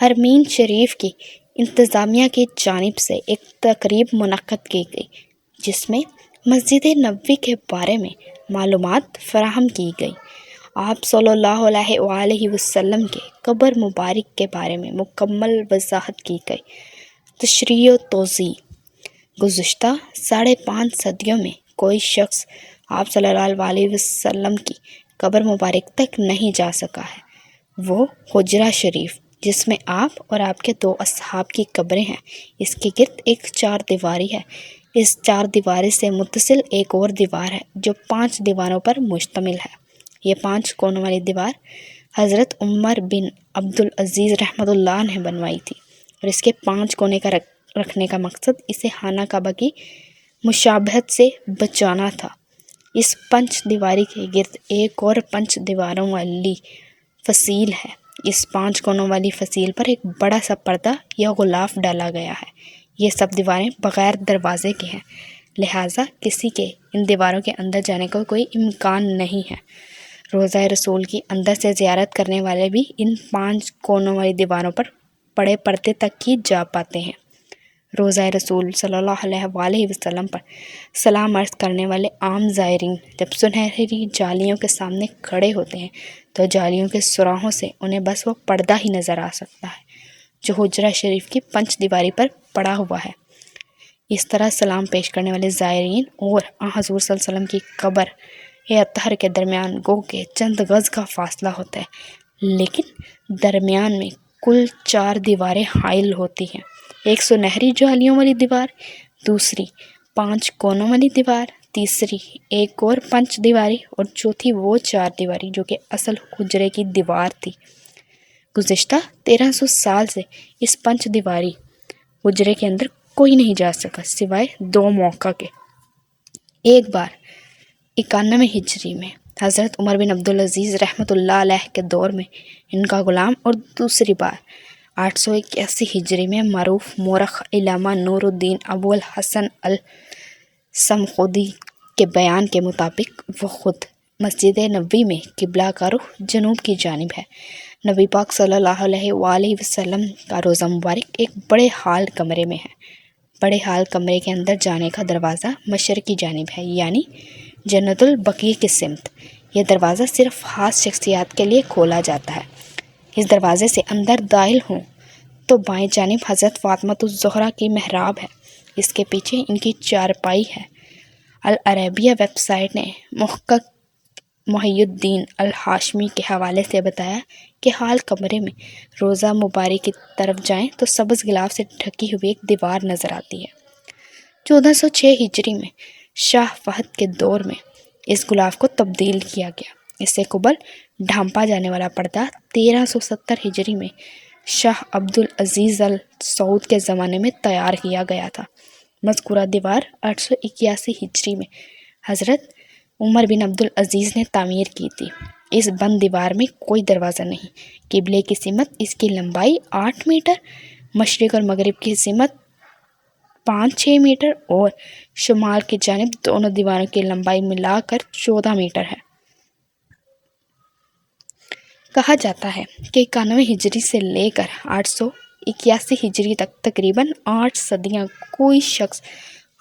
حرمین شریف کی انتظامیہ کی جانب سے ایک تقریب منعقد کی گئی جس میں مسجد نبوی کے بارے میں معلومات فراہم کی گئی۔ آپ صلی اللہ علیہ وآلہ وسلم کے قبر مبارک کے بارے میں مکمل وضاحت کی گئی۔ تشریح و توضیح: گزشتہ 5.5 صدیوں میں کوئی شخص آپ صلی اللہ علیہ وسلم کی قبر مبارک تک نہیں جا سکا ہے۔ وہ حجرہ شریف جس میں آپ اور آپ کے 2 اصحاب کی قبریں ہیں، اس کے گرد ایک 4 دیواری ہے۔ اس 4 دیواری سے متصل ایک اور دیوار ہے جو 5 دیواروں پر مشتمل ہے۔ یہ 5 کونوں والی دیوار حضرت عمر بن عبدالعزیز رحمۃ اللہ نے بنوائی تھی، اور اس کے 5 کونے کا رکھنے کا مقصد اسے خانہ کعبہ کی مشابہت سے بچانا تھا۔ اس 5 دیواری کے گرد ایک اور 5 دیواروں والی فصیل ہے۔ اس 5 کونوں والی فصیل پر ایک بڑا سا پردہ یا غلاف ڈالا گیا ہے۔ یہ سب دیواریں بغیر دروازے کی ہیں، لہٰذا کسی کے ان دیواروں کے اندر جانے کا کوئی امکان نہیں ہے۔ روضہ رسول کی اندر سے زیارت کرنے والے بھی ان 5 کونوں والی دیواروں پر پڑے پردے تک ہی جا پاتے ہیں۔ روضہ رسول صلی اللہ علیہ وآلہ وسلم پر سلام عرض کرنے والے عام زائرین جب سنہری جالیوں کے سامنے کھڑے ہوتے ہیں تو جالیوں کے سوراخوں سے انہیں بس وہ پردہ ہی نظر آ سکتا ہے جو حجرہ شریف کی 5 دیواری پر پڑا ہوا ہے۔ اس طرح سلام پیش کرنے والے زائرین اور حضور صلی اللہ علیہ وسلم کی قبر اطہر کے درمیان گو کہ چند گز کا فاصلہ ہوتا ہے، لیکن درمیان میں کل 4 دیواریں حائل ہوتی ہیں۔ ایک سنہری جالیوں والی دیوار، دوسری 5 کونوں والی دیوار، تیسری ایک اور 5 دیواری، اور چوتھی وہ 4 دیواری جو کہ اصل حجرے کی دیوار تھی۔ گزشتہ 1300 سال سے اس 5 دیواری حجرے کے اندر کوئی نہیں جا سکا سوائے 2 موقع کے۔ ایک بار 91 ہجری میں حضرت عمر بن عبدالعزیز رحمۃ اللہ علیہ کے دور میں ان کا غلام، اور دوسری بار 881 ہجری میں معروف مورخ علامہ نور الدین ابو الحسن الصمخودی کے بیان کے مطابق وہ خود مسجد نبوی میں قبلہ کا رخ جنوب کی جانب ہے۔ نبی پاک صلی اللہ علیہ وآلہ وسلم کا روضہ مبارک ایک بڑے ہال کمرے میں ہے۔ بڑے ہال کمرے کے اندر جانے کا دروازہ مشرقی جانب ہے، یعنی جنت البقیع کی سمت۔ یہ دروازہ صرف خاص شخصیات کے لیے کھولا جاتا ہے۔ اس دروازے سے اندر داخل ہوں تو بائیں جانب حضرت فاطمۃ الزہرا کی محراب ہے، اس کے پیچھے ان کی چارپائی ہے۔ العربیہ ویب سائٹ نے محقق محی الدین الہاشمی کے حوالے سے بتایا کہ ہال کمرے میں روضہ مبارک کی طرف جائیں تو سبز غلاف سے ڈھکی ہوئی ایک دیوار نظر آتی ہے۔ 1406 ہجری میں شاہ فہد کے دور میں اس غلاف کو تبدیل کیا گیا۔ اس سے قبل ڈھانپا جانے والا پردہ 1370 ہجری میں شاہ عبد العزیز سعود کے زمانے میں تیار کیا گیا تھا۔ مذکورہ دیوار 881 ہجری میں حضرت عمر بن عبدالعزیز نے تعمیر کی تھی۔ اس بند دیوار میں کوئی دروازہ نہیں۔ قبلے کی سمت اس کی لمبائی 8 میٹر، مشرق اور مغرب کی سمت 5-6 میٹر اور شمال کی جانب دونوں دیواروں کی لمبائی ملا کر 14 میٹر ہے۔ کہا جاتا ہے کہ 91 ہجری سے لے کر 881 ہجری تک تقریباً 8 صدیاں کوئی شخص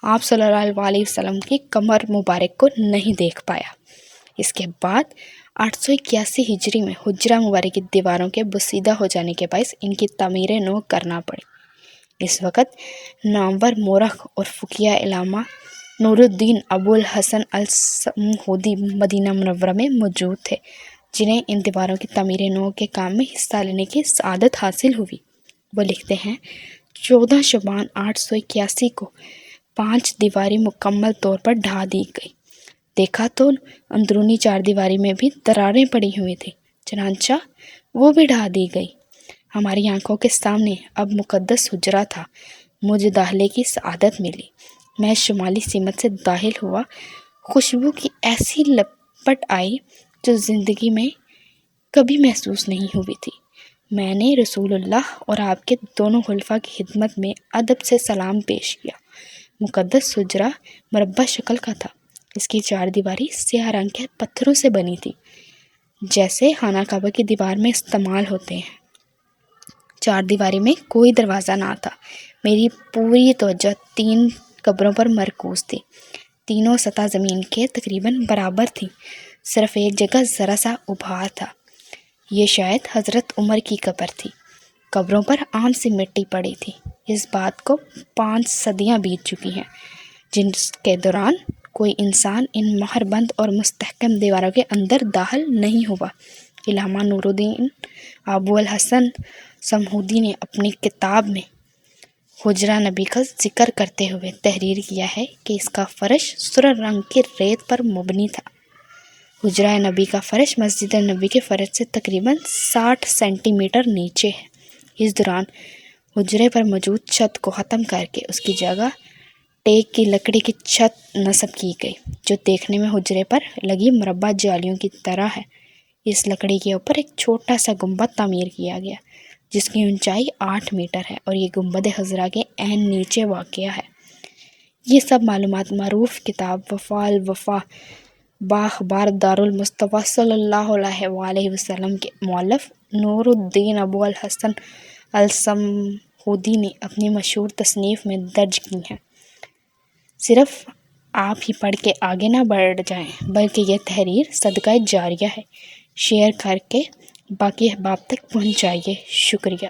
آپ صلی اللہ علیہ وسلم کی قبر مبارک کو نہیں دیکھ پایا۔ اس کے بعد 881 ہجری میں حجرہ مبارک کی دیواروں کے بسیدہ ہو جانے کے باعث ان کی تعمیر نو کرنا پڑی۔ اس وقت نامور مورخ اور فقیہ علامہ نور الدین ابو الحسن الصمخودی مدینہ منورہ میں موجود تھے، جنہیں ان دیواروں کی تعمیر نو کے کام میں حصہ لینے کی سعادت حاصل ہوئی۔ وہ لکھتے ہیں، 14 شعبان 881 کو 5 دیواری مکمل طور پر ڈھا دی گئی۔ دیکھا تو اندرونی 4 دیواری میں بھی دراریں پڑی ہوئی تھیں، چنانچہ وہ بھی ڈھا دی گئی۔ ہماری آنکھوں کے سامنے اب مقدس حجرہ تھا۔ مجھے داخلے کی سعادت ملی۔ میں شمالی سمت سے داخل ہوا۔ خوشبو کی ایسی لپٹ آئی جو زندگی میں کبھی محسوس نہیں ہوئی تھی۔ میں نے رسول اللہ اور آپ کے دونوں خلفاء کی خدمت میں ادب سے سلام پیش کیا۔ مقدس حجرہ مربع شکل کا تھا۔ اس کی 4 دیواری سیاہ رنگ کے پتھروں سے بنی تھی، جیسے خانہ کعبہ کی دیوار میں استعمال ہوتے ہیں۔ چار دیواری میں کوئی دروازہ نہ تھا۔ میری پوری توجہ 3 قبروں پر مرکوز تھی۔ تینوں سطح زمین کے تقریباً برابر تھیں، صرف ایک جگہ ذرا سا ابھار تھا۔ یہ شاید حضرت عمر کی قبر تھی۔ قبروں پر عام سی مٹی پڑی تھی۔ اس بات کو 5 صدیاں بیت چکی ہیں جن کے دوران کوئی انسان ان مہر بند اور مستحکم دیواروں کے اندر داخل نہیں ہوا۔ علامہ نور الدین ابو الحسن صمودی نے اپنی کتاب میں حجرہ نبی کا ذکر کرتے ہوئے تحریر کیا ہے کہ اس کا فرش سرخ رنگ کی ریت پر مبنی تھا۔ حجرہ نبی کا فرش مسجد نبی کے فرش سے تقریباً 60 سینٹی میٹر نیچے ہے۔ اس دوران حجرے پر موجود چھت کو ختم کر کے اس کی جگہ ٹیک کی لکڑی کی چھت نصب کی گئی، جو دیکھنے میں حجرے پر لگی مربع جالیوں کی طرح ہے۔ اس لکڑی کے اوپر ایک چھوٹا سا گنبد تعمیر کیا گیا جس کی اونچائی 8 میٹر ہے اور یہ گنبد خضرا کے عین نیچے واقع ہے۔ یہ سب معلومات معروف کتاب وفاء الوفا باخبار دار المصطفیٰ صلی اللہ علیہ وآلہ وسلم کے مؤلف نور الدین ابو الحسن الصمودی نے اپنی مشہور تصنیف میں درج کی ہیں۔ صرف آپ ہی پڑھ کے آگے نہ بڑھ جائیں بلکہ یہ تحریر صدقہ جاریہ ہے۔ شیئر کر کے باقی احباب تک پہنچائیے۔ شکریہ۔